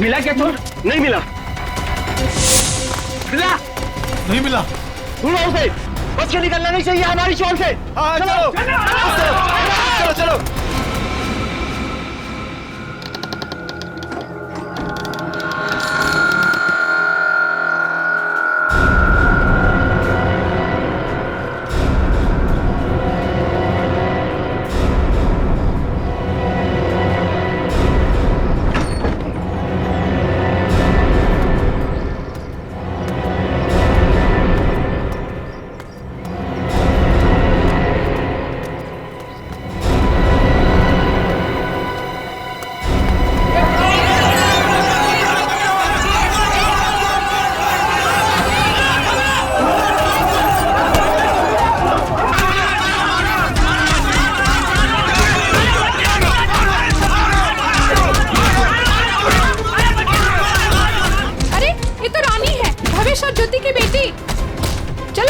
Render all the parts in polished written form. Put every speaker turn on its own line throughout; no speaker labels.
मिला क्या चोर? नहीं मिला। मिला?
नहीं मिला।
ढूंढो उसे। बच के निकलना नहीं चाहिए हमारी चोर से।
हाँ चलो चलो चलो।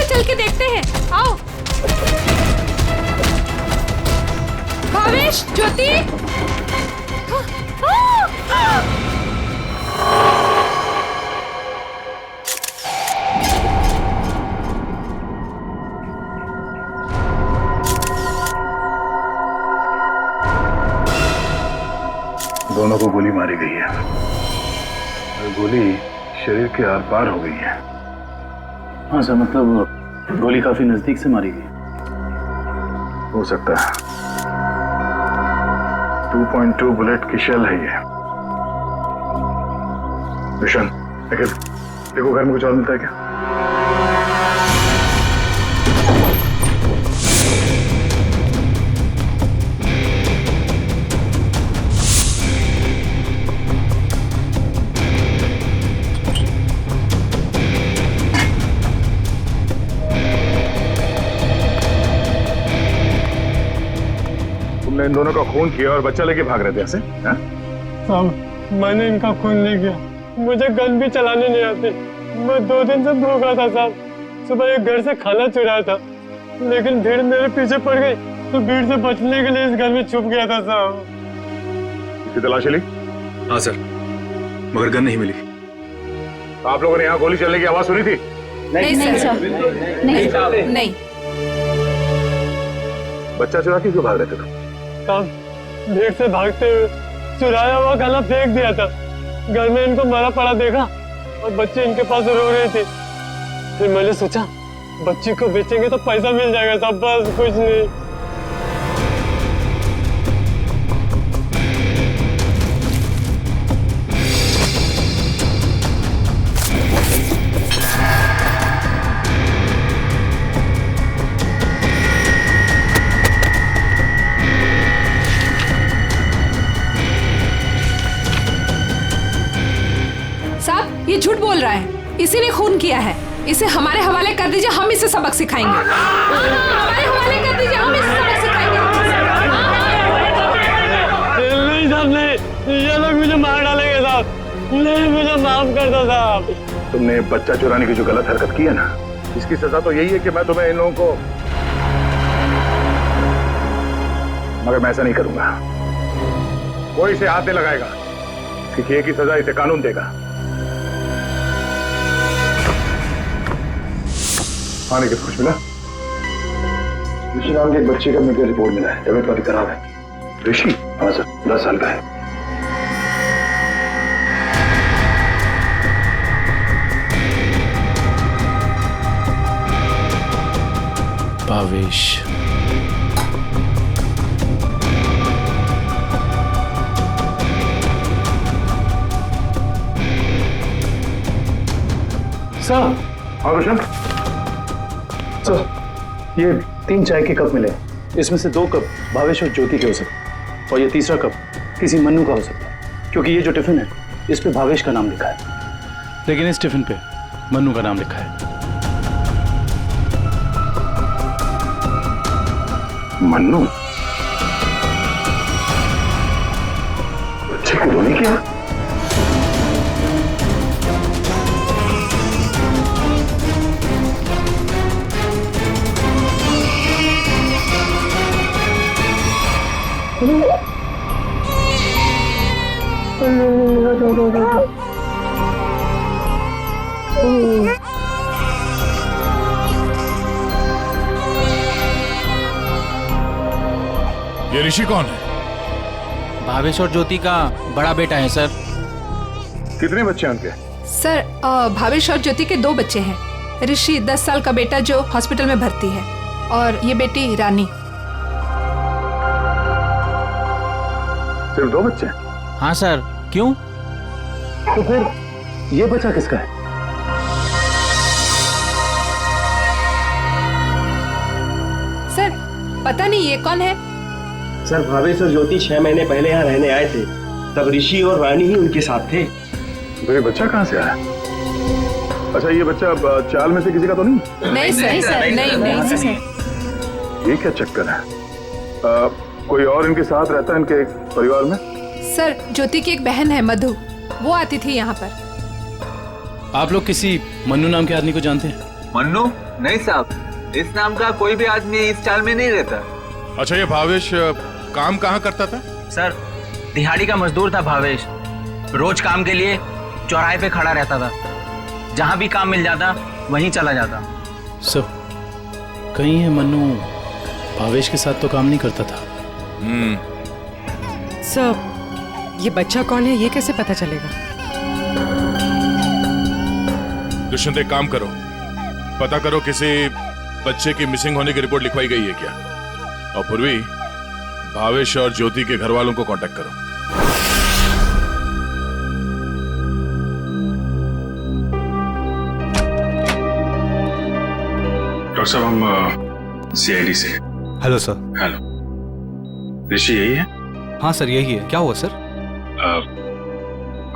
चल के देखते हैं, आओ। भावेश, ज्योति।
दोनों को गोली मारी गई है और गोली शरीर के आर पार हो गई है।
हाँ सर, मतलब गोली काफी नजदीक से मारी गई।
हो सकता है 2.2 बुलेट की शेल है ये। विशन, देखो घर में कुछ और मिलता है क्या? इन दोनों का खून किया और बच्चा लेके भाग रहे थे ऐसे?
साहब, मैंने इनका खून नहीं किया, मुझे गन भी चलाने नहीं आती। मैं 2 दिन से भूखा था साहब। सुबह एक घर से खाना चुराया था, लेकिन भीड़ मेरे पीछे पड़ गई तो भीड़ से बचने के लिए इस घर में छुप गया था साहब।
इसकी तलाशी ली?
हाँ सर, मगर गन नहीं मिली।
आप लोगों ने यहाँ गोली चलने की आवाज सुनी थी?
नहीं सर, नहीं।
बच्चा चुरा के क्यों भाग रहे थे तुम?
साहब, भीड़ से भागते हुए चुराया हुआ गला फेंक दिया था। घर में इनको मरा पड़ा देखा और बच्चे इनके पास रो रहे थे। फिर मैंने सोचा बच्ची को बेचेंगे तो पैसा मिल जाएगा साहब, बस कुछ नहीं।
ये झूठ बोल रहा है, इसी ने खून किया है। इसे हमारे हवाले कर दीजिए, हम इसे सबक सिखाएंगे। हमारे हवाले कर दीजिए, हम इसे सबक सिखाएंगे।
नहीं साहब, नहीं, ये लोग मुझे मार डालेंगे साहब। नहीं, मुझे माफ कर दो साहब।
तुमने बच्चा चुराने की जो गलत हरकत की है ना, इसकी सजा तो यही है कि मैं तुम्हें इन लोगों को, मगर मैं ऐसा नहीं करूंगा। कोई इसे हाथ नहीं लगाएगा। इसकी किए की सजा इसे कानून देगा। आने के कुछ मिला? ऋषि नाम के एक बच्चे का मेडिकल रिपोर्ट मिला है, तबीयत काफी खराब है। ऋषि? हाँ सर, 10 साल का है।
भावेश,
सर। हाँ रोशन?
सर, ये 3 चाय के कप मिले। इसमें से 2 कप भावेश और ज्योति के हो सकते, और ये तीसरा कप किसी मन्नू का हो सकता है, क्योंकि ये जो टिफिन है इस पे भावेश का नाम लिखा है, लेकिन इस टिफिन पे मन्नू का नाम लिखा है।
मन्नू? बच्चे को रोने किया?
ये ऋषि कौन है?
भावेश और ज्योति का बड़ा बेटा है सर।
कितने बच्चे हैं उनके?
सर भावेश और ज्योति के 2 बच्चे हैं। ऋषि 10 साल का बेटा जो हॉस्पिटल में भर्ती है, और ये बेटी रानी।
सिर्फ 2 बच्चे?
हाँ सर। क्यों?
तो फिर ये बच्चा किसका है?
सर पता नहीं ये कौन है।
सर भावेश और ज्योति 6 महीने पहले यहाँ रहने आए थे, तब ऋषि और रानी ही उनके साथ थे।
तो ये बच्चा कहाँ से आया? अच्छा, ये बच्चा चाल में से किसी का तो नहीं?
नहीं सर, नहीं सर।
ये क्या चक्कर है? कोई और इनके साथ रहता है इनके परिवार में?
सर ज्योति की एक बहन है मधु, वो आती थी यहाँ पर।
आप लोग किसी मन्नू नाम के आदमी को जानते हैं?
मन्नू? नहीं साहब, इस नाम का कोई भी आदमी इस चाल में नहीं रहता।
अच्छा, ये भावेश काम कहाँ करता था?
सर दिहाड़ी का मजदूर था भावेश। रोज काम के लिए चौराहे पे खड़ा रहता था। जहाँ भी काम मिल जाता वहीं चला जाता।
सर कहीं है मन्नू भावेश के साथ तो काम नहीं करता था?
सर ये बच्चा कौन है ये कैसे पता चलेगा?
दुष्यंत, एक काम करो, पता करो किसी बच्चे की मिसिंग होने की रिपोर्ट लिखवाई गई है क्या, और पूर्वी भावेश और ज्योति के घर वालों को कांटेक्ट करो।
डॉक्टर साहब, हम सीआईडी से।
Hello sir.
हेलो, ऋषि यही है?
हाँ सर यही है। क्या हुआ सर?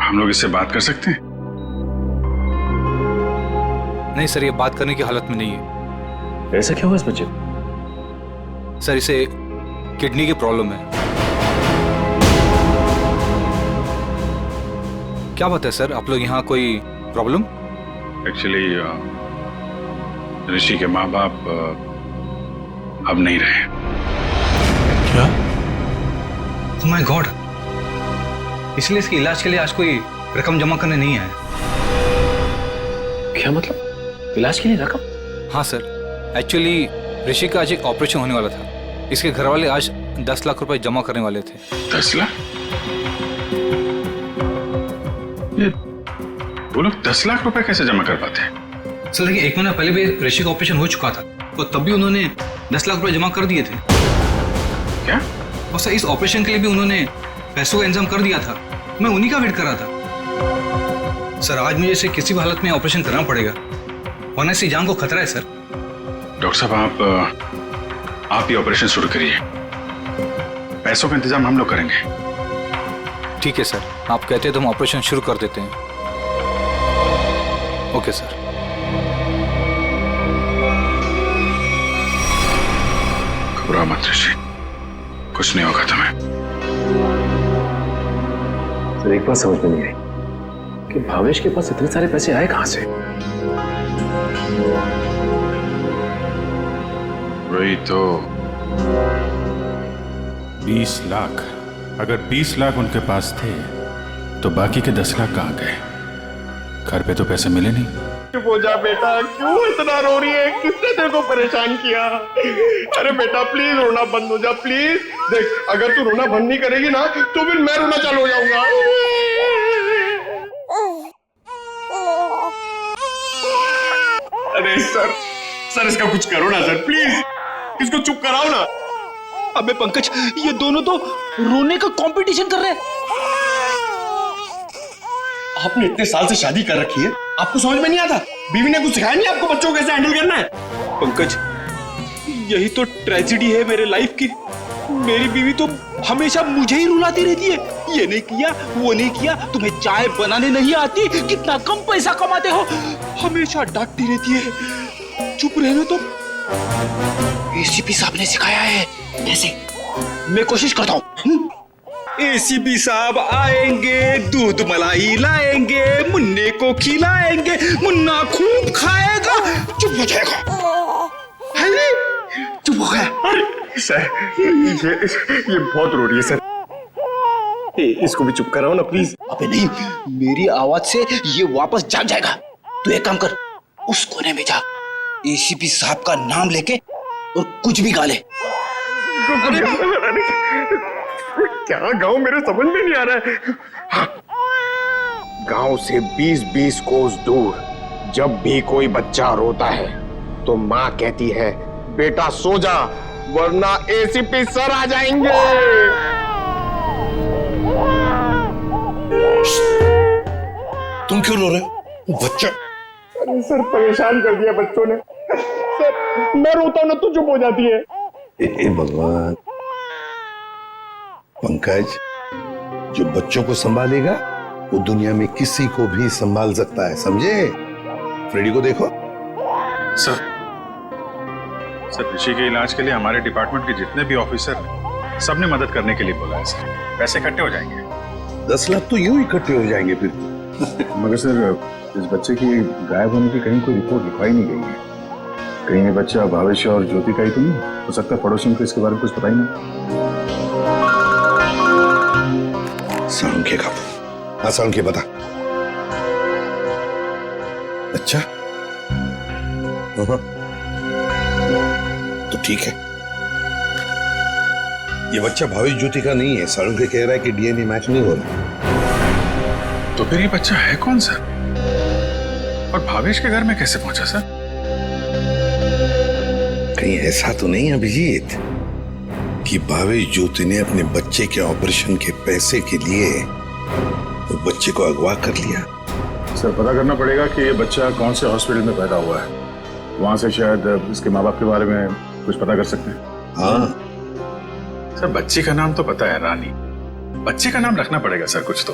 हम लोग इससे बात कर सकते हैं?
नहीं सर, ये बात करने की हालत में नहीं है।
ऐसा क्या हुआ इस बच्चे को?
सर इसे किडनी की प्रॉब्लम है। क्या बात है सर, आप लोग यहाँ कोई प्रॉब्लम?
एक्चुअली ऋषि के माँ बाप अब नहीं रहे।
क्या? ओह माय गॉड, इसलिए इसके इलाज के लिए आज कोई रकम जमा करने नहीं आया।
क्या मतलब? इलाज के लिए रकम?
हाँ सर, एक्चुअली ऋषि का आज एक ऑपरेशन होने वाला था। इसके घर वाले आज 10 लाख रुपए जमा करने वाले थे।
10 लाख? ये वो लोग 10 लाख रुपए कैसे जमा कर पाते हैं?
सर लेकिन 1 महीना पहले भी ऋषि का ऑपरेशन हो चुका था, तो तब भी उन्होंने 10 लाख रुपए जमा कर दिए थे।
क्या?
और सर इस ऑपरेशन के लिए भी उन्होंने पैसों का इंतजाम कर दिया था। मैं उन्हीं का वेट कर रहा था। सर आज मुझे इसे किसी भी हालत में ऑपरेशन करना पड़ेगा, वरना इसकी जान को खतरा है सर।
डॉक्टर साहब, आप ये ऑपरेशन शुरू करिए, पैसों का इंतजाम हम लोग करेंगे।
ठीक है सर, आप कहते हैं तो हम ऑपरेशन शुरू कर देते हैं। Okay sir.
घबराओ मत ऋषि, कुछ नहीं होगा तुम्हें।
सर एक बात समझ में नहीं आई कि भावेश के पास इतने सारे पैसे आए कहां से?
वही तो।
20 लाख। अगर 20 लाख उनके पास थे तो बाकी के 10 लाख कहाँ गए? घर पे तो पैसे मिले नहीं।
चुप हो जा बेटा, क्यों इतना रो रही है? किसने तेरे को परेशान किया? अरे बेटा प्लीज रोना बंद हो जा, प्लीज। देख, अगर तू रोना बंद नहीं करेगी ना तो फिर मैं रोना चालू हो जाऊंगा। अरे सर इसका कुछ करो ना सर, प्लीज इसको चुप कराओ ना।
अबे पंकज, ये दोनों तो रोने का कंपटीशन कर रहे हैं।
आपने इतने साल से शादी कर रखी है, आपको समझ में नहीं आता? बीवी ने कुछ सिखाया नहीं आपको बच्चों को कैसे हैंडल करना है?
पंकज, यही तो ट्रेजेडी है मेरे लाइफ की। मेरी बीवी तो हमेशा मुझे ही रुलाती रहती है। ये नहीं किया, वो नहीं किया, तुम्हें चाय बनाने नहीं आती, कितना कम पैसा कमाते हो, हमेशा डांटती रहती है। चुप रहना तुम। एसीपी साहब ने सिखाया है कैसे। मैं कोशिश करता हूँ। एसीपी साहब आएंगे, दूध मलाई लाएंगे, मुन्ने को खिलाएंगे, मुन्ना खूब खाएगा, चुप हो जाएगा। चुप हो गया।
सर ये बहुत रो रही है सर। इसको भी चुप कराओ ना प्लीज।
अबे नहीं, मेरी आवाज से ये वापस जाग जाएगा। तू एक काम कर, उस कोने में जा, एसीपी साहब का नाम लेके और कुछ भी गा ले।
क्या गाँव मेरे समझ में नहीं आ रहा है। हाँ। गांव से 20-20 कोस दूर जब भी कोई बच्चा रोता है तो माँ कहती है बेटा सो जा वरना एसीपी सर आ जाएंगे।
तुम क्यों रो रहे हो? बच्चा
अरे सर परेशान कर दिया बच्चों ने। सर मैं रोता हूं ना तो चुप हो जाती है।
ए भगवान, पंकज जो बच्चों को संभालेगा वो दुनिया में किसी को भी संभाल सकता है, समझे? फ्रेडी को देखो।
सर ऋषि के इलाज के लिए हमारे डिपार्टमेंट के जितने भी ऑफिसर हैं सबने मदद करने के लिए बोला है सर। पैसे इकट्ठे हो जाएंगे।
10 लाख तो यूं इकट्ठे हो जाएंगे फिर।
मगर सर इस बच्चे की गायब होने की कहीं कोई रिपोर्ट लिखवाई नहीं गई है। कहीं ये बच्चा भावेश और ज्योति का ही तो नहीं हो सकता? पड़ोसियों को इसके बारे में कुछ पता ही नहीं।
सालुंखे का, हाँ सालुंखे बता। अच्छा तो ठीक है, ये बच्चा भावेश ज्योति का नहीं है। सालुंखे कह रहा है कि डीएनए मैच नहीं हो रहा।
तो फिर ये बच्चा है कौन सर? और भावेश के घर में कैसे पहुंचा सर?
कहीं ऐसा तो नहीं अभिजीत कि भावेश ज्योति ने अपने बच्चे के ऑपरेशन के पैसे के लिए वो बच्चे को अगवा कर लिया?
सर पता करना पड़ेगा कि ये बच्चा कौन से हॉस्पिटल में पैदा हुआ है। वहां से शायद इसके माँ बाप के बारे में कुछ पता कर सकते हैं।
हाँ
सर बच्ची का नाम तो पता है रानी, बच्चे का नाम रखना पड़ेगा सर कुछ तो।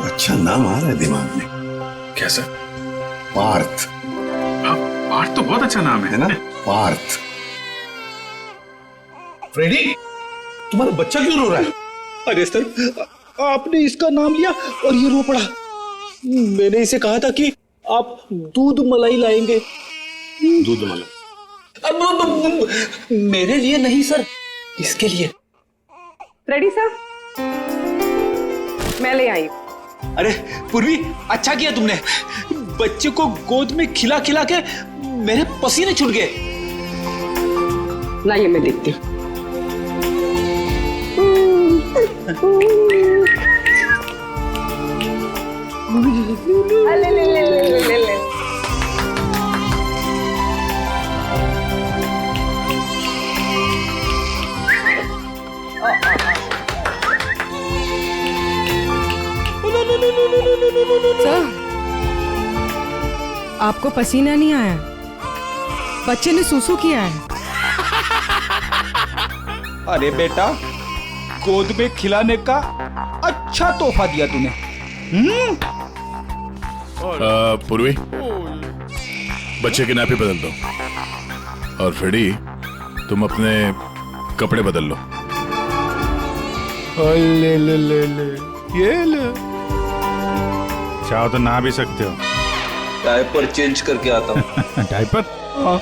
अच्छा नाम आ रहा है दिमाग में।
क्या सर?
पार्थ।
हाँ पार्थ तो बहुत अच्छा नाम है
ना? पार्थ। फ्रेडी तुम्हारा बच्चा क्यों रो रहा है?
अरे सर आपने इसका नाम लिया और ये रो पड़ा। मैंने इसे कहा था कि आप दूध मलाई लाएंगे।
दूध मलाई?
अब मेरे लिए नहीं सर, इसके लिए।
रेडी सर, मैं ले आई।
अरे पूर्वी अच्छा किया तुमने, बच्चे को गोद में खिला खिला के मेरे पसीने छूट गए।
लाइए मैं देखती हूँ। ले ले ले ले ले ले।
सर आपको पसीना नहीं आया? बच्चे ने सूसू किया है।
अरे बेटा गोद में खिलाने का अच्छा तोहफा दिया तूने।
पूर्वी बच्चे की नापी बदल दो और फ्रेडी तुम अपने कपड़े बदल लो।
ले ले ले ले ये ले।
चाहो तो नहा भी सकते हो।
डायपर चेंज करके आता हूँ।
डायपर?
हाँ।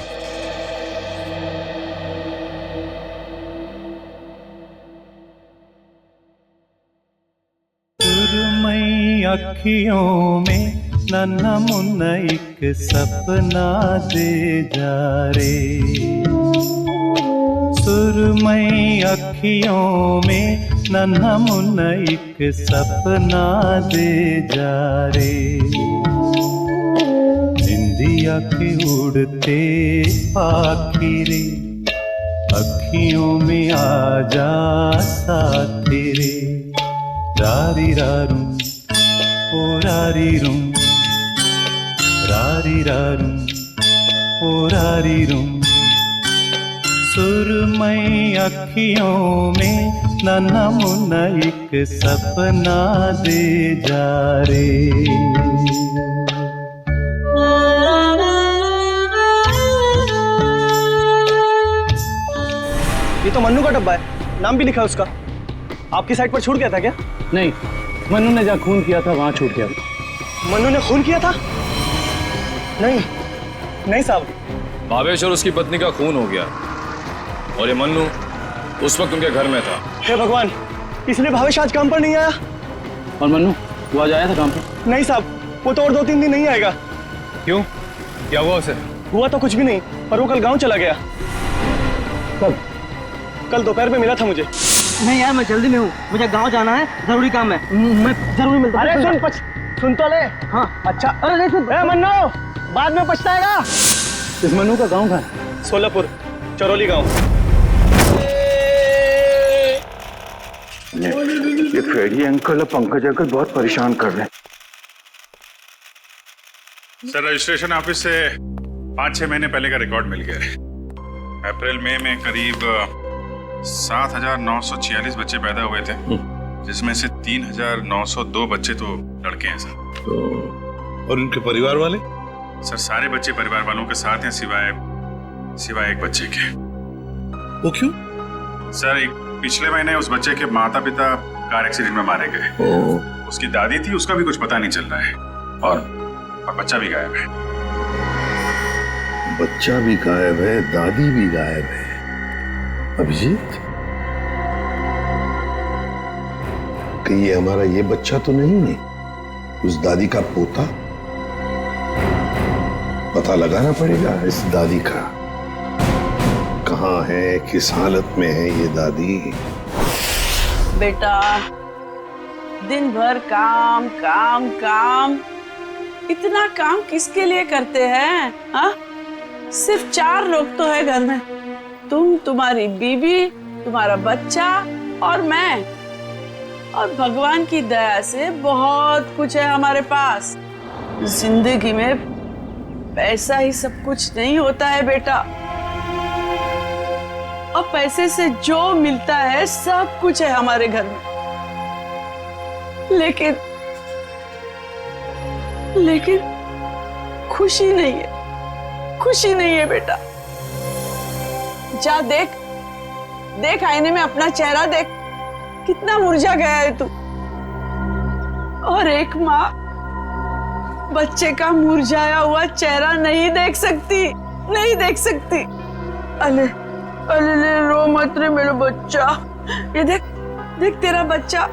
अखियों में नन्हा मुन्ना एक सपना दे जा रे। सुरमई अखियों में नन्हा मुन्ना एक सपना दे जा रे। निंदिया के उड़ते पाखी रे, अखियों में आ जा साथी रे। रारी रारू ओ रारी रूम, रारी रारू ओ रारी रूम। सुरमई अखियों में नन्हा मुन्ना एक सपना दे जा रे।
ये तो मन्नू का डब्बा है, नाम भी लिखा है उसका। आपकी साइड पर छूट गया था क्या?
नहीं, मन्नू ने जहाँ खून किया था वहां छूट गया।
मन्नू ने खून किया था? नहीं नहीं साहब।
भावेश और उसकी पत्नी का खून हो गया और ये मन्नू
उस वक्त उनके घर में था।
हे भगवान, इसलिए भावेश आज काम पर नहीं आया। और मन्नू, वो आज आया था काम पर? नहीं साहब, वो तो और 2-3 दिन नहीं आएगा।
क्यों, क्या हुआ उसे?
हुआ तो कुछ भी नहीं, पर वो कल गांव चला गया। कब? कल दोपहर में मिला था मुझे।
नहीं यार, मैं जल्दी में हूँ, मुझे गांव जाना है, जरूरी काम है, मैं जरूरी मिलता हूँ।
अरे सुन तो ले। हाँ अच्छा। अरे नहीं सुन, मन्नू बाद में पछताएगा। इस मन्नू का गांव कहाँ है? सोलापुर, चरौली गांव।
ये फेडी अंकल और पंकज अंकल बहुत परेशान कर रहे हैं।
सर, रजिस्ट्रेशन ऑफिस से 5-6 महीने पहले का रिकॉर्ड मिल गया है। अप्रैल मई में करीब 7,946 बच्चे पैदा हुए थे, जिसमें से 3,902 बच्चे तो लड़के हैं सर।
और उनके परिवार वाले?
सर, सारे बच्चे परिवार वालों के साथ हैं, सिवाय एक बच्चे के।
वो क्यों?
सर, पिछले महीने उस बच्चे के माता पिता कार एक्सीडेंट में मारे गए। उसकी दादी थी, उसका भी कुछ पता नहीं चल रहा है, और बच्चा भी गायब है।
बच्चा भी गायब है, दादी भी गायब है। अभिजीत, कहीं ये हमारा ये बच्चा तो नहीं है? उस दादी का पोता? पता लगाना पड़ेगा इस दादी का, कहाँ है, किस हालत में है ये दादी।
बेटा, दिन भर काम काम काम, इतना काम किसके लिए करते हैं? हाँ, सिर्फ 4 लोग तो है घर में, तुम, तुम्हारी बीवी, तुम्हारा बच्चा और मैं। और भगवान की दया से बहुत कुछ है हमारे पास। जिंदगी में पैसा ही सब कुछ नहीं होता है बेटा, और पैसे से जो मिलता है सब कुछ है हमारे घर में। लेकिन खुशी नहीं है, खुशी नहीं है बेटा। जा देख आईने में अपना चेहरा देख, कितना मुरझा गया है तू। और एक माँ बच्चे का मुरझाया हुआ चेहरा नहीं देख सकती। अले रो मत रे मेरा बच्चा। ये देख तेरा बच्चा,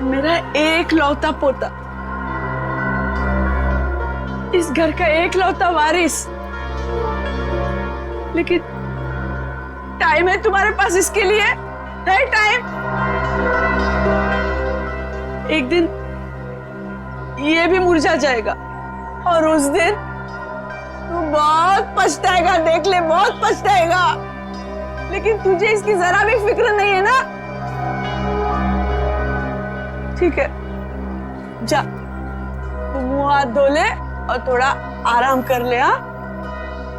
मेरा एक लौता पोता, इस घर का एक लौता वारिस। लेकिन टाइम है तुम्हारे पास इसके लिए? है टाइम? एक दिन ये भी मुरझा जाएगा, और उस दिन तू बहुत पछताएगा, देख ले, बहुत पछताएगा। लेकिन तुझे इसकी जरा भी फिक्र नहीं है ना? ठीक है, जा तू मुंह हाथ धो ले और थोड़ा आराम कर ले। हाँ,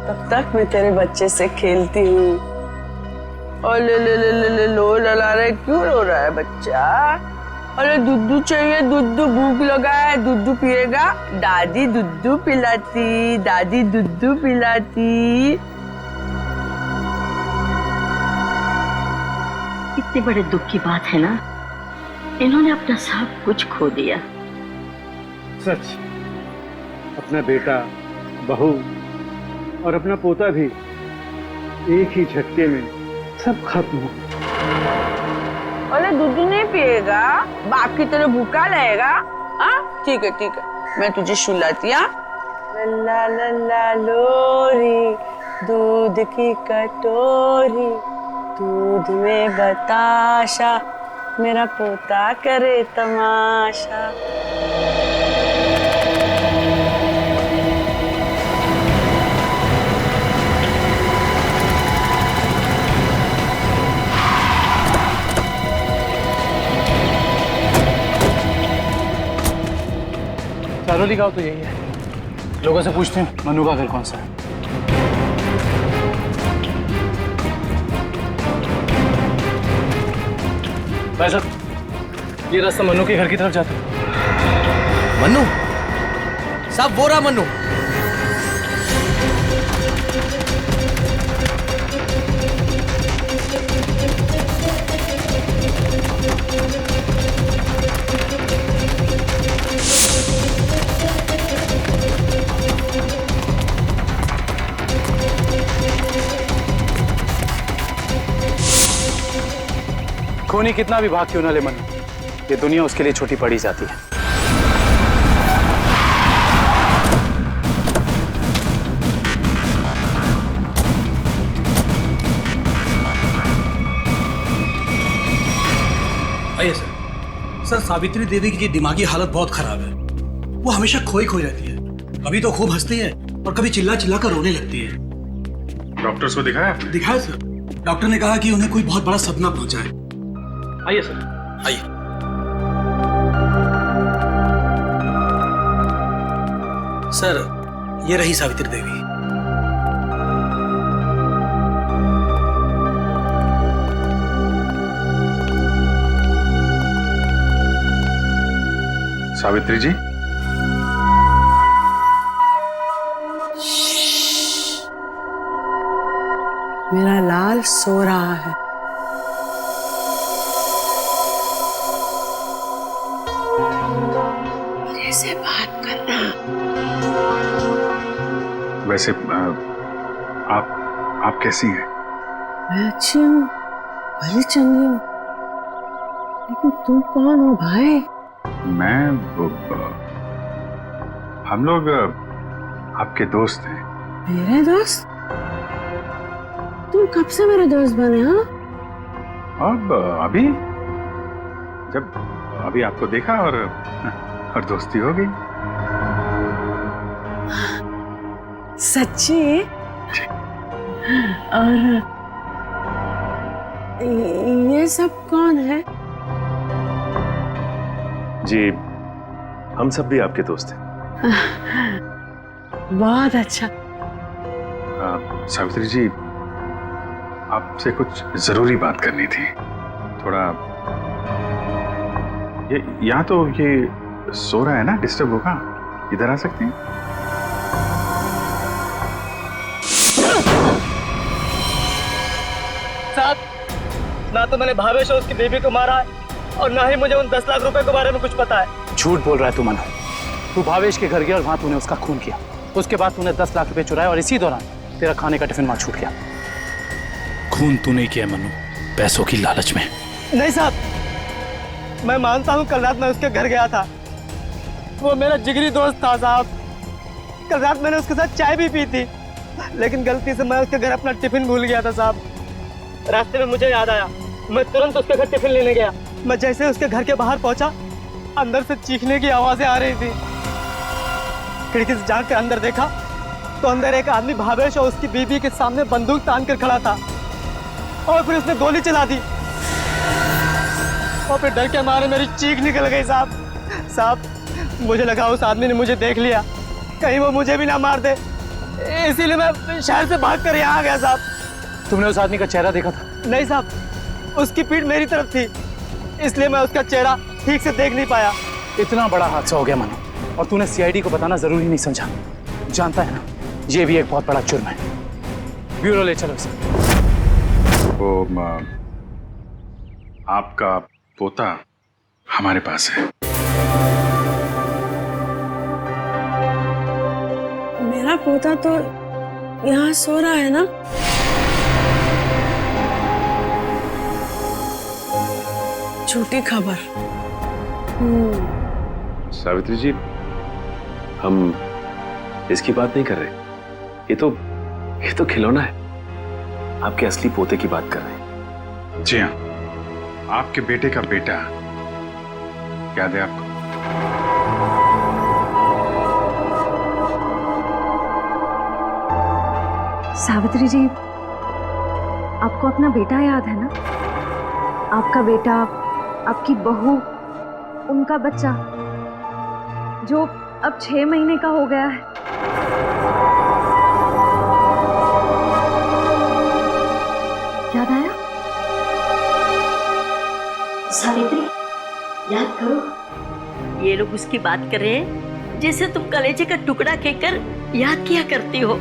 तब तक मैं तेरे बच्चे से खेलती हूँ। और ले लो लला रहे, क्यों रो रहा है बच्चा? अरे दूध चाहिए, दूध, भूख लगा है, दूध पिएगा? दादी दूध पिलाती, दादी दूध पिलाती।
इतने बड़े दुख की बात है ना, इन्होंने अपना सब कुछ खो दिया।
सच, अपना बेटा, बहू और अपना पोता भी एक ही झटके में सब खत्म हो।
अरे दूध नहीं पिएगा? बाप की तरह भूखा रहेगा? हाँ ठीक है, मैं तुझे सुलाती। लल्ला लल्ला लोरी, दूध की कटोरी, दूध में बताशा, मेरा पोता करे तमाशा।
चरौली गांव तो यही है। लोगों से पूछते हैं मनु का घर कौन सा है। भाई साहब, ये रास्ता मनु के घर की तरफ जाता है।
मनु साहब, वो रहा मनु।
खूनी कितना भी भाग क्यों न ले मनु, ये दुनिया उसके लिए छोटी पड़ी जाती है।
आइए सर। सर, सावित्री देवी की दिमागी हालत बहुत खराब है। वो हमेशा खोई खोई रहती है, कभी तो खूब हंसती है और कभी चिल्ला चिल्ला कर रोने लगती है।
डॉक्टर्स को दिखाया आपने?
दिखाया सर। डॉक्टर ने कहा कि उन्हें कोई बहुत बड़ा सदमा पहुंचा है। आइए सर, आइए। सर, ये रही सावित्री देवी।
सावित्री जी,
मेरा लाल सो रहा है। मेरे से बात करना।
वैसे आप कैसी हैं?
मैं अच्छी हूँ, भली चंगी हूँ, लेकिन तुम कौन हो भाई?
हम लोग आपके दोस्त हैं।
मेरे दोस्त? तुम कब से मेरे दोस्त बने? हाँ,
अब अभी आपको देखा और दोस्ती हो गई।
सच्ची? और ये सब कौन है?
जी, हम सब भी आपके दोस्त हैं।
बहुत अच्छा।
सावित्री जी, आपसे कुछ जरूरी बात करनी थी। थोड़ा यहाँ तो ये सो रहा है ना, डिस्टर्ब होगा, इधर आ सकते हैं?
साहब, ना तो मैंने भावेश और उसकी बेबी को मारा है और ना ही मुझे उन 10 लाख रुपए के बारे में कुछ पता है।
झूठ बोल रहा है तू मनु। तू भावेश के घर गया और वहां तूने उसका खून किया। उसके बाद तूने 10 लाख रुपए चुराए और इसी दौरान तेरा खाने का टिफिन वहां छूट गया। खून तू नहीं किया मनु, पैसों की लालच में।
नहीं साहब, मैं मानता हूँ कल रात मैं उसके घर गया था। वो मेरा जिगरी दोस्त था साहब। कल रात मैंने उसके साथ चाय भी पी थी, लेकिन गलती से मैं उसके घर अपना टिफिन भूल गया था साहब। रास्ते में मुझे याद आया, मैं तुरंत उसके घर टिफिन लेने गया। मैं जैसे उसके घर के बाहर पहुंचा, अंदर से चीखने की आवाजें आ रही थी। खिड़की से झांक कर अंदर देखा तो अंदर एक आदमी भावेश और उसकी बीबी के सामने बंदूक तान कर खड़ा था और फिर उसने गोली चला दी और फिर डर के मारे मेरी चीख निकल गई साहब। मुझे लगा उस आदमी ने मुझे देख लिया, कहीं वो मुझे भी ना मार दे, इसीलिए मैं शहर से भागकर यहाँ आ गया साहब।
तुमने उस आदमी का चेहरा देखा था?
नहीं साहब, उसकी पीठ मेरी तरफ थी, इसलिए मैं उसका चेहरा ठीक से देख नहीं पाया।
इतना बड़ा हादसा हो गया मनु, और तूने सीआईडी को बताना जरूरी नहीं समझा। जानता है ना, ये भी एक बहुत बड़ा जुर्म है। ब्यूरो ले चलो इसे।
वो आपका पोता हमारे पास है।
मेरा पोता तो यहाँ सो रहा है ना? झूठी खबर।
सावित्री जी, हम इसकी बात नहीं कर रहे। ये तो खिलौना है। आपके असली पोते की बात कर रहे हैं।
जी हाँ, आपके बेटे का बेटा। याद है आपको?
सावित्री जी, आपको अपना बेटा याद है ना? आपका बेटा, आपकी बहू, उनका बच्चा जो अब 6 महीने का हो गया है। याद आया?
सावित्री, याद करो। ये लोग उसकी बात कर रहे हैं जैसे तुम कलेजे का टुकड़ा कहकर याद किया करती हो।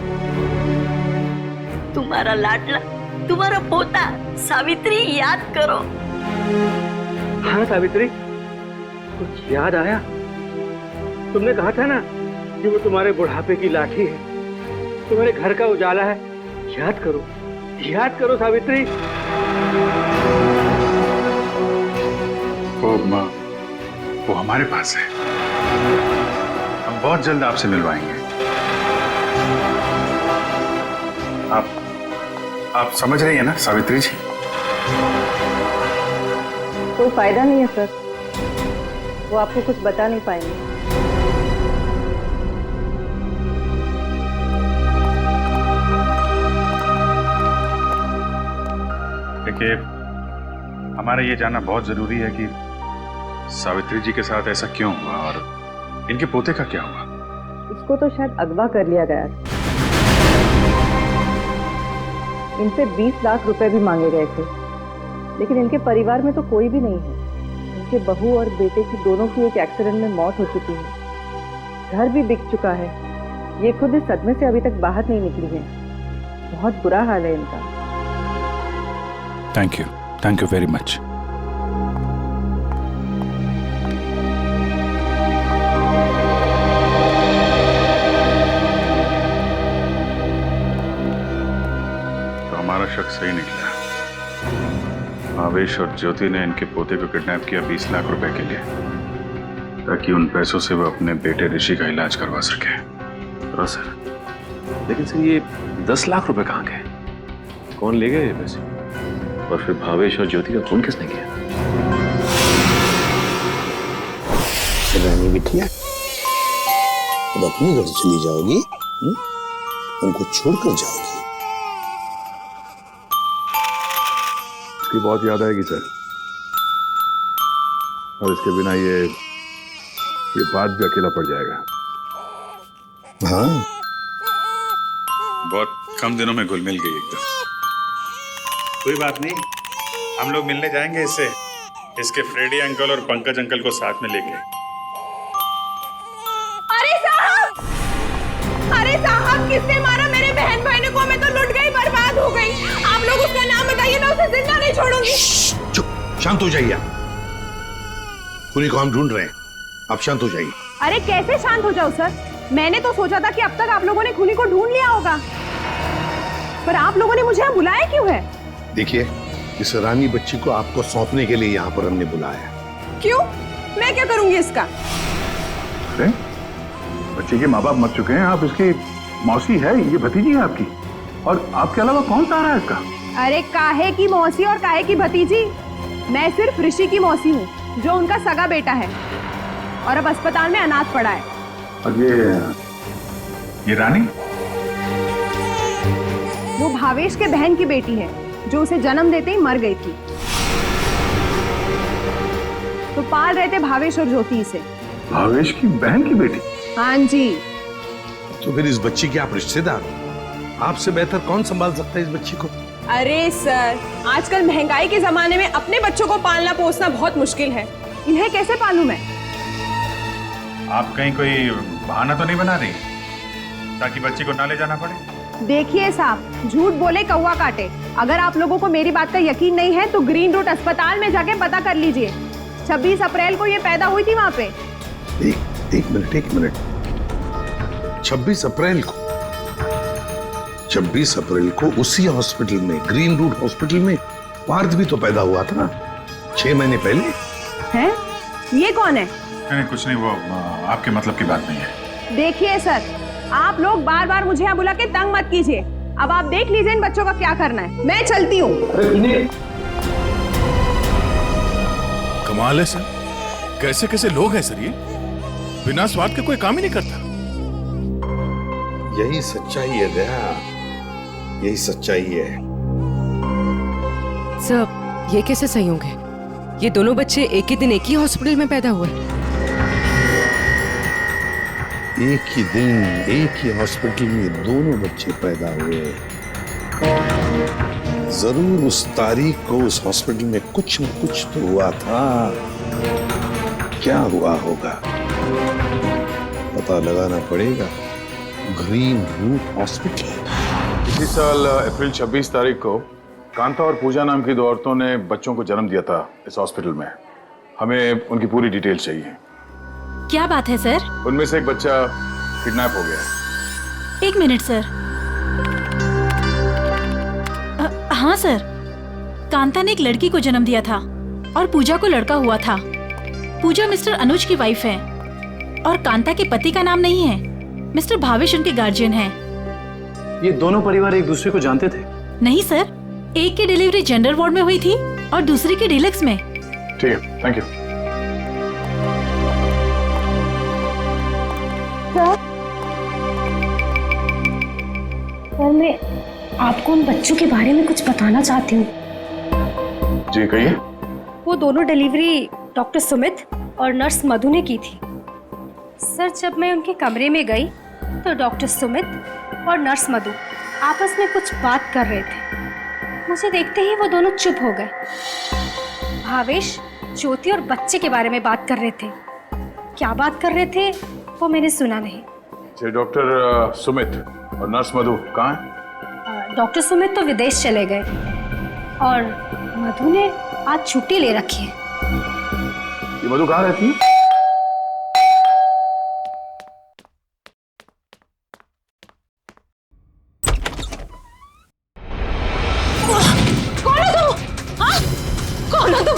तुम्हारा लाडला, तुम्हारा पोता सावित्री, याद करो।
हाँ सावित्री, कुछ याद आया? तुमने कहा था ना कि वो तुम्हारे बुढ़ापे की लाठी है, तुम्हारे घर का उजाला है। याद करो, याद करो सावित्री।
वो हमारे पास है। हम बहुत जल्द आपसे मिलवाएंगे। आप समझ रही हैं ना सावित्री जी?
कोई फायदा नहीं है सर, वो आपको कुछ बता नहीं पाएंगे।
देखिए, हमारा ये जानना बहुत जरूरी है कि सावित्री जी के साथ ऐसा क्यों हुआ और इनके पोते का क्या हुआ।
उसको तो शायद अगवा कर लिया गया था। इनसे 20 लाख रुपए भी मांगे गए थे, लेकिन इनके परिवार में तो कोई भी नहीं है। इनके बहू और बेटे की दोनों की एक एक्सीडेंट में मौत हो चुकी है। घर भी बिक चुका है। ये खुद इस सदमे से अभी तक बाहर नहीं निकली है। बहुत बुरा हाल है इनका।
Thank you very much. तो हमारा शक सही निकला। भावेश और ज्योति ने इनके पोते को किडनैप किया 20 लाख रुपए के लिए, ताकि उन पैसों से वो अपने बेटे ऋषि का इलाज करवा सके।
हाँ सर, लेकिन सर ये 10 लाख रुपए कहाँ गए? कौन ले गए ये पैसे? और फिर भावेश और ज्योति का खून किसने किया?
रानी बिटिया, अब अपने घर चली जाओगी? हमको छोड़कर जाओगी?
इसकी बहुत याद आएगी सर, और इसके बिना ये बात भी अकेला पड़ जाएगा।
हाँ,
बहुत कम दिनों में घुल मिल गई एकदम। कोई बात नहीं, हम लोग मिलने जाएंगे इससे, इसके फ्रेडी अंकल और पंकज अंकल को साथ में लेके।
अरे साहब, किसने मारा मेरे बहन भाई को? मैं तो लुट गई, बर्बाद हो गई। आप लोग उसका नाम बताइए, मैं उसे जिंदा नहीं छोड़ूंगी।
चुप, शांत हो जाइए। खूनी को हम ढूंढ रहे हैं, आप शांत हो जाइए।
अरे कैसे शांत हो जाओ सर? मैंने तो सोचा था कि अब तक आप लोगों ने खूनी को ढूंढ लिया होगा, पर आप लोगों ने मुझे यहाँ बुलाया क्यों है?
देखिए, इस रानी बच्ची को आपको सौंपने के लिए यहाँ पर हमने बुलाया।
क्यों? मैं क्या करूंगी इसका?
बच्चे के माँ बाप मर चुके हैं, आप इसकी मौसी है, ये भतीजी है आपकी, और आपके अलावा कौन सा आ रहा है इसका?
अरे काहे की मौसी और काहे की भतीजी? मैं सिर्फ ऋषि की मौसी हूँ, जो उनका सगा बेटा है और अब अस्पताल में अनाथ पड़ा है।
और ये रानी?
वो भावेश के बहन की बेटी है, जो उसे जन्म देते ही मर गई थी। तो पाल रहे थे भावेश और ज्योति से।
भावेश की बहन की बेटी?
हाँ जी।
तो फिर इस बच्ची के आप रिश्तेदार हो, आपसे बेहतर कौन संभाल सकता है इस बच्ची को?
अरे सर, आजकल महंगाई के जमाने में अपने बच्चों को पालना पोसना बहुत मुश्किल है। इन्हें कैसे पालूं मैं?
आप कहीं कोई बहाना तो नहीं बना रही ताकि बच्ची को ना ले जाना पड़े?
देखिए साहब, झूठ बोले कौवा काटे। अगर आप लोगों को मेरी बात का यकीन नहीं है तो ग्रीन रूट अस्पताल में जाके पता कर लीजिए। 26 अप्रैल को ये पैदा हुई थी वहाँ पे।
एक मिनट। 26 अप्रैल को उसी हॉस्पिटल में, ग्रीन रूट हॉस्पिटल में पार्थ भी तो पैदा हुआ था ना, 6 महीने पहले।
हैं? ये कौन है?
नहीं, कुछ नहीं, वो आपके मतलब की बात नहीं है।
देखिए सर, आप लोग बार बार मुझे यहाँ बुला के तंग मत कीजिए। अब आप देख लीजिए इन बच्चों का क्या करना है। मैं चलती हूँ।
कमाल है सर, कैसे कैसे लोग हैं सर, ये बिना स्वार्थ के कोई काम ही नहीं करता।
यही सच्चाई है दया, यही सच्चाई है।
सर, ये कैसे संयोग है? ये दोनों बच्चे एक ही दिन एक ही हॉस्पिटल में पैदा हुए।
एक ही दिन एक ही हॉस्पिटल में दोनों बच्चे पैदा हुए। जरूर उस तारीख को उस हॉस्पिटल में कुछ न कुछ तो हुआ था। क्या हुआ होगा पता लगाना पड़ेगा। Green route hospital.
इसी साल अप्रैल 26 तारीख को कांता और पूजा नाम की 2 औरतों ने बच्चों को जन्म दिया था इस हॉस्पिटल में। हमें उनकी पूरी डिटेल चाहिए।
क्या बात है सर?
उनमें से एक बच्चा किडनैप हो गया।
1 मिनट सर। हाँ सर, कांता ने एक लड़की को जन्म दिया था और पूजा को लड़का हुआ था। पूजा मिस्टर अनुज की वाइफ है और कांता के पति का नाम नहीं है। मिस्टर भावेश उनके गार्जियन हैं।
ये दोनों परिवार एक दूसरे को जानते थे?
नहीं सर, एक की डिलीवरी जनरल वार्ड में हुई थी और दूसरी की डीलक्स में।
ठीक है, थैंक यू।
सर मैं आपको उन बच्चों के बारे में कुछ बताना चाहती हूँ।
जी कहिए।
वो दोनों डिलीवरी डॉक्टर सुमित और नर्स मधु ने की थी। सर जब मैं उनके कमरे में गई तो डॉक्टर सुमित और नर्स मधु आपस में कुछ बात कर रहे थे। मुझे देखते ही वो दोनों चुप हो गए। भावेश ज्योति और बच्चे के बारे में बात कर रहे थे। क्या बात कर रहे थे वो मैंने सुना नहीं।
डॉक्टर सुमित और नर्स मधु कहाँ हैं?
डॉक्टर सुमित तो विदेश चले गए और मधु ने आज छुट्टी ले रखी है।
ये मधु कहाँ रहती है?
कौन हो तुम? हाँ? कौन हो तुम?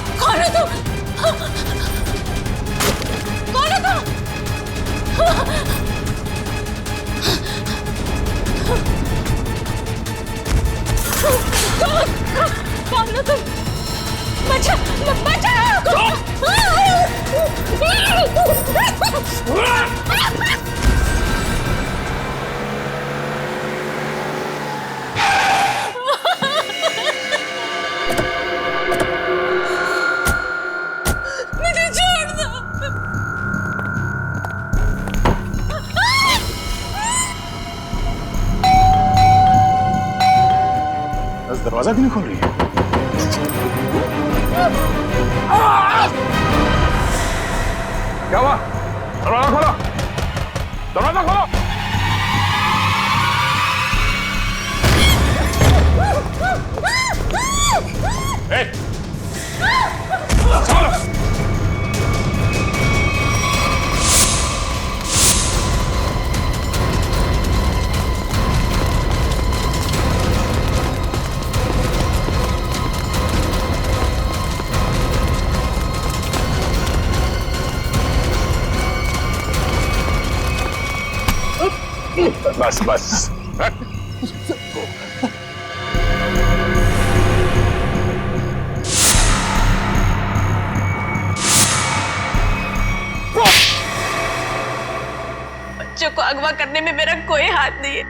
कौन हो तुम? कौन हो तुम? कौन हो तुम? बचा मुझे छोड़ दो।
दरवाजा क्यों नहीं खोल रही है?
क्या हुआ? दरवाजा खोलो, दरवाजा खोलो। बस बस।
बच्चों को अगवा करने में मेरा कोई हाथ नहीं है।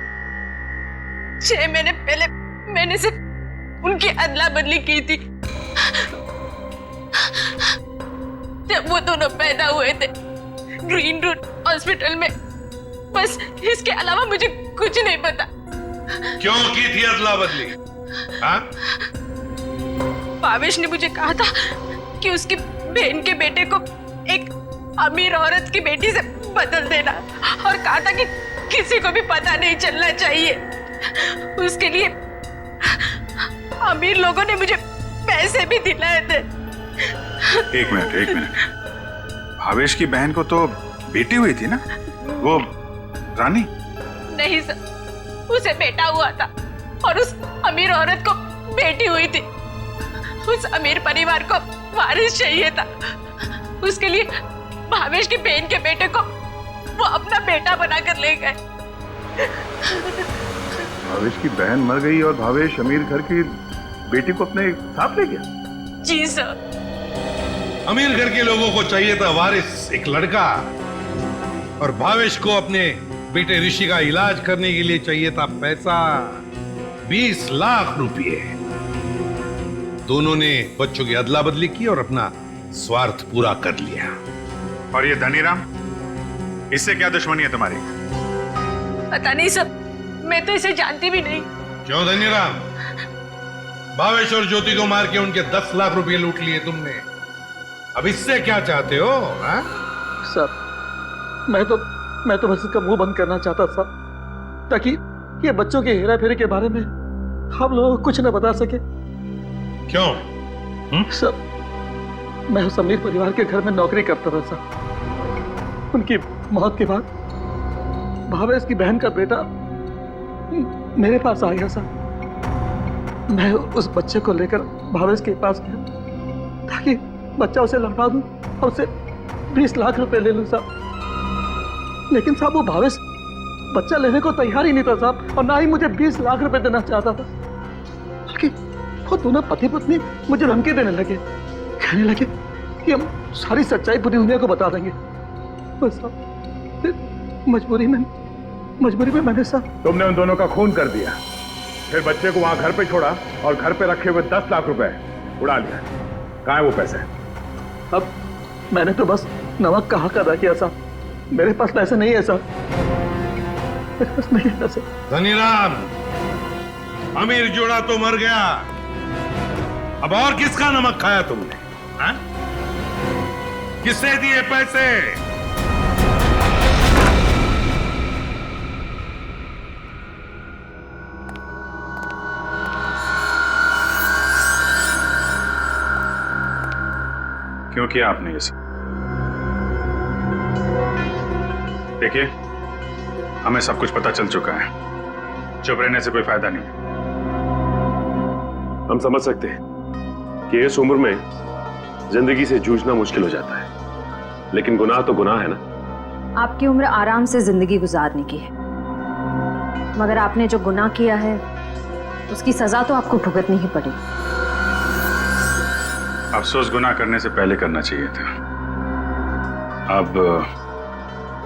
6 महीने पहले मैंने सिर्फ उनकी अदला बदली की थी। जब वो दोनों पैदा हुए थे ग्रीन रूट हॉस्पिटल में। बस इसके अलावा मुझे कुछ नहीं पता।
क्यों की थी अदला बदली? हाँ?
भावेश ने मुझे कहा था कि उसकी बहन के बेटे को एक अमीर औरत की बेटी से बदल देना और कहा था कि किसी को भी पता नहीं चलना चाहिए। उसके लिए अमीर लोगों ने मुझे पैसे भी दिलाए थे।
एक मिनट। भावेश की बहन को तो बेटी हुई थी ना, वो रानी?
नहीं सर, उसे बेटा हुआ था और उस अमीर औरत को बेटी हुई थी। उस अमीर परिवार को वारिस चाहिए था। उसके लिए भावेश की बहन के बेटे को वो अपना बेटा बनाकर ले गए।
भावेश की बहन मर गई और भावेश अमीर घर की बेटी को अपने साथ ले गया?
जी सर।
अमीर घर के लोगों को चाहिए था वारिस, एक लड़का, और भावेश को अपने बेटे ऋषि का इलाज करने के लिए चाहिए था पैसा, 20 लाख रुपए। दोनों ने बच्चों की अदला बदली की और अपना स्वार्थ पूरा कर लिया।
और ये धनीराम, इससे क्या दुश्मनी है तुम्हारी?
पता नहीं सर, मैं तो इसे जानती भी नहीं।
क्यों धनीराम? भावेश और ज्योति को मार के उनके 10 लाख रुपए लूट लिए तुमने। अब इससे क्या चाहते हो? हा?
सर मैं तो बस इसका मुंह बंद करना चाहता था ताकि ये बच्चों के हेरा फेरी के बारे में हम लोग कुछ न बता सके।
क्यों?
सर मैं उस अमीर परिवार के घर में नौकरी करता था सर।
उनकी मौत के बाद भावेश की बहन का बेटा मेरे पास आ गया साहब। मैं उस बच्चे को लेकर भावेश के पास गया ताकि बच्चा उसे लौटा दूं और उसे 20 लाख रुपए ले लूं साहब। लेकिन साहब वो भावेश बच्चा लेने को तैयार ही नहीं था साहब, और ना ही मुझे 20 लाख रुपए देना चाहता था। बल्कि वो दोनों पति पत्नी मुझे धमकी देने लगे, कहने लगे कि हम सारी सच्चाई पूरी दुनिया को बता देंगे। बस साहब मजबूरी में मैंने साहब।
तुमने उन दोनों का खून कर दिया, फिर बच्चे को वहां घर पे छोड़ा और घर पे रखे हुए 10 लाख रुपए उड़ा लिया। कहाँ है वो पैसे?
अब मैंने तो बस नमक का हक अदा किया साहब, मेरे पास पैसे नहीं है साहब, मेरे पास नहीं है पैसे।
धनीराम, अमीर जोड़ा तो मर गया, अब और किसका नमक खाया तुमने? हाँ? किससे दिए पैसे?
क्यों किया आपने ये सब? देखिए, हमें सब कुछ पता चल चुका है, चुप रहने से कोई फायदा नहीं।
हम समझ सकते हैं कि इस उम्र में जिंदगी से जूझना मुश्किल हो जाता है, लेकिन गुनाह तो गुनाह है ना।
आपकी उम्र आराम से जिंदगी गुजारने की है, मगर आपने जो गुनाह किया है उसकी सजा तो आपको भुगतनी ही पड़ेगी।
अफसोस गुनाह करने से पहले करना चाहिए था। अब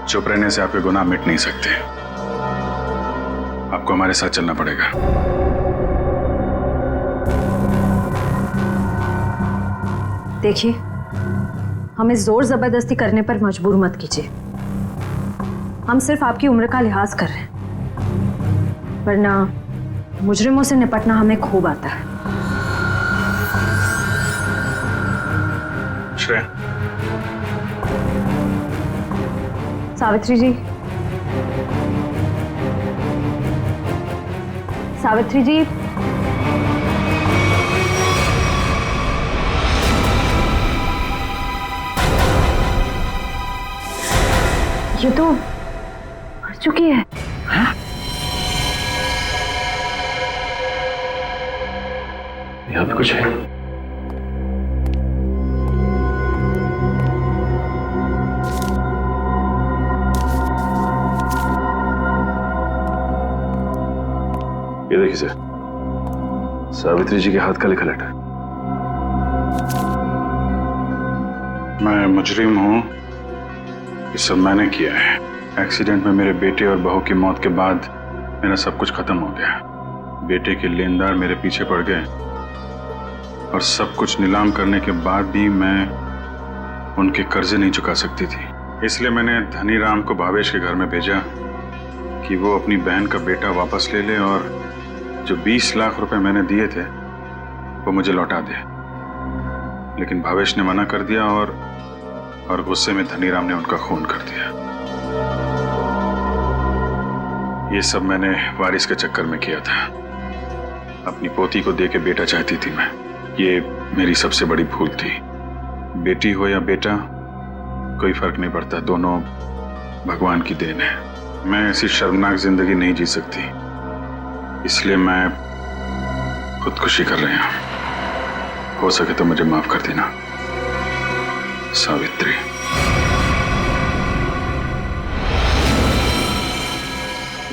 चुप रहने से आपके गुनाह मिट नहीं सकते, आपको हमारे साथ चलना पड़ेगा।
देखिए, हमें जोर जबरदस्ती करने पर मजबूर मत कीजिए। हम सिर्फ आपकी उम्र का लिहाज कर रहे हैं, वरना मुजरिमों से निपटना हमें खूब आता है।
श्रेया,
सावित्री जी, सावित्री जी, ये तो मर चुकी है।
हाँ? यहाँ पे कुछ है। ये देखिए सर, सावित्री जी के हाथ का लिखा लेटर।
मैं मुजरिम हूं, ये सब मैंने किया है। एक्सीडेंट में मेरे बेटे और बहू की मौत के बाद मेरा सब कुछ खत्म हो गया। बेटे के लेनदार मेरे पीछे पड़ गए और सब कुछ नीलाम करने के बाद भी मैं उनके कर्जे नहीं चुका सकती थी। इसलिए मैंने धनीराम को भावेश के घर में भेजा कि वो अपनी बहन का बेटा वापस ले ले और जो 20 लाख रुपए मैंने दिए थे वो मुझे लौटा दे। लेकिन भावेश ने मना कर दिया और गुस्से में धनीराम ने उनका खून कर दिया। ये सब मैंने वारिस के चक्कर में किया था। अपनी पोती को दे के बेटा चाहती थी मैं। ये मेरी सबसे बड़ी भूल थी। बेटी हो या बेटा, कोई फर्क नहीं पड़ता, दोनों भगवान की देन है। मैं ऐसी शर्मनाक जिंदगी नहीं जी सकती, इसलिए मैं खुदकुशी कर रही हूं। हो सके तो मुझे माफ कर देना सावित्री।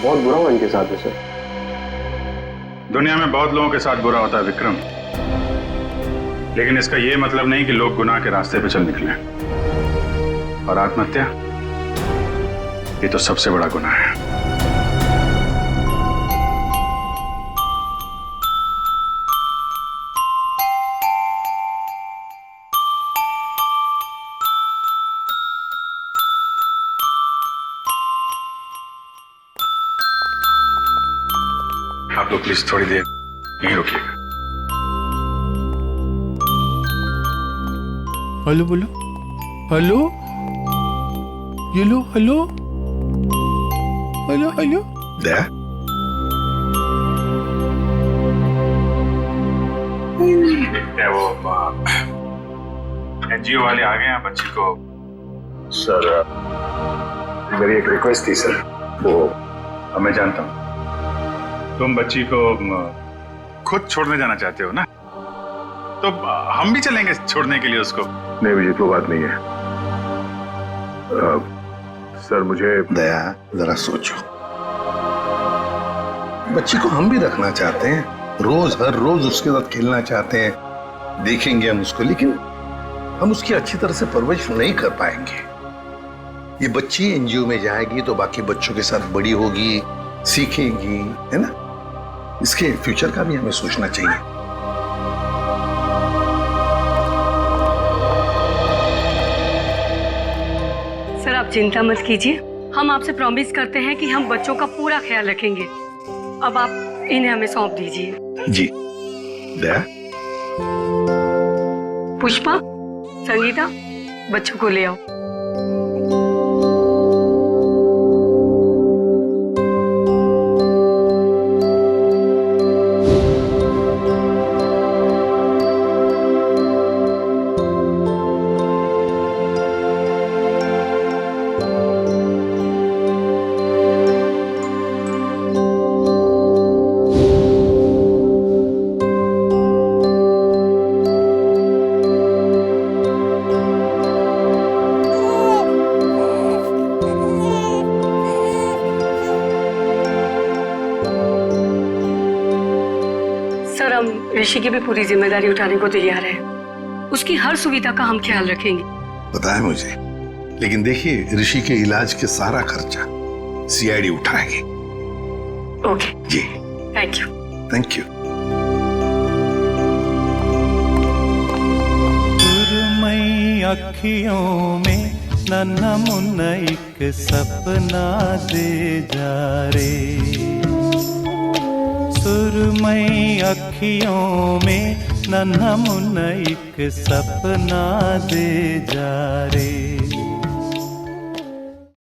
बहुत बुरा हुआ इनके साथ में सर।
दुनिया में बहुत लोगों के साथ बुरा होता है विक्रम, लेकिन इसका यह मतलब नहीं कि लोग गुनाह के रास्ते पे चल निकले। और आत्महत्या, ये तो सबसे बड़ा गुनाह है। आप लोग प्लीज थोड़ी देर यहीं रुकिएगा।
हेलो बोलो, हेलो, ये लो, हेलो, हेलो, हेलो।
दया,
वो एनजीओ वाले आ गए हैं बच्ची को।
सर
मेरी एक रिक्वेस्ट थी सर। वो मैं जानता हूँ तुम बच्ची को खुद छोड़ने जाना चाहते हो ना, तो हम भी चलेंगे छोड़ने के लिए उसको।
नहीं विजित, वो बात नहीं है। सर मुझे दया, जरा सोचो, बच्ची को हम भी रखना चाहते हैं, रोज हर रोज उसके साथ खेलना चाहते हैं, देखेंगे हम उसको, लेकिन हम उसकी अच्छी तरह से परवरिश नहीं कर पाएंगे। ये बच्ची एनजीओ में जाएगी तो बाकी बच्चों के साथ बड़ी होगी, सीखेगी, है ना? इसके फ्यूचर का भी हमें सोचना चाहिए।
सर आप चिंता मत कीजिए, हम आपसे प्रॉमिस करते हैं कि हम बच्चों का पूरा ख्याल रखेंगे। अब आप इन्हें हमें सौंप दीजिए।
जी दया।
पुष्पा, संगीता, बच्चों को ले आओ। ऋषि की भी पूरी जिम्मेदारी उठाने को तैयार है। उसकी हर सुविधा का हम ख्याल रखेंगे।
पता है मुझे, लेकिन देखिए ऋषि के इलाज के सारा खर्चा सीआईडी उठाएगी।
ओके
जी,
थैंक यू।
Thank you.
सुरमई अखियों में नन्हा मुन्ना एक सपना दे जा रे, सुरमई अखियों में नन्हा मुन्ना एक सपना दे जा रे।